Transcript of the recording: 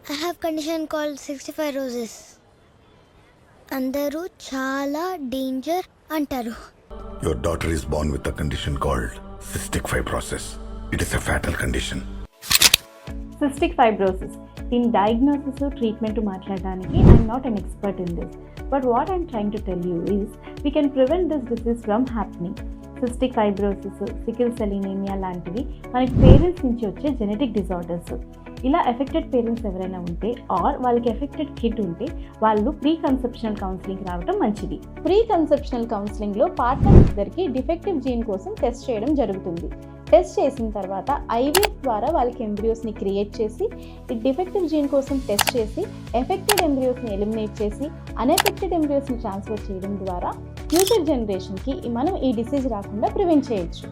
I have condition called 65 roses. అందరూ చాలా danger అంటారు. Your daughter is born with a condition called cystic fibrosis. It is a fatal condition. Cystic fibrosis దీని diagnosis treatment మాట్లాడడానికి I'm not an expert in this, but what I'm trying to tell you is we can prevent this disease from happening. Cystic fibrosis, sickle cell anaemia లాంటివి మనకి parents నుంచి వచ్చే genetic disorders. ఇలా affected parents ఎవరైనా ఉంటే are వాళ్ళకి affected kid ఉంటే వాళ్ళు ప్రీ కన్సెప్షనల్ కౌన్సిలింగ్ రావడం మంచిది. ప్రీ కన్సెప్షనల్ కౌన్సిలింగ్లో పార్ట్నర్స్ ఇద్దరికి డిఫెక్టివ్ జీన్ కోసం టెస్ట్ చేయడం జరుగుతుంది. టెస్ట్ చేసిన తర్వాత ఐవీఎఫ్ ద్వారా వాళ్ళకి ఎంబ్రియోస్ని క్రియేట్ చేసి, ఈ డిఫెక్టివ్ జీన్ కోసం టెస్ట్ చేసి ఎఫెక్టెడ్ ఎంబ్రియోస్ని ఎలిమినేట్ చేసి అన్ఎఫెక్టెడ్ ఎంబ్రియోస్ని ట్రాన్స్ఫర్ చేయడం ద్వారా ఫ్యూచర్ జనరేషన్కి మనం ఈ డిసీజ్ రాకుండా ప్రివెంట్ చేయొచ్చు.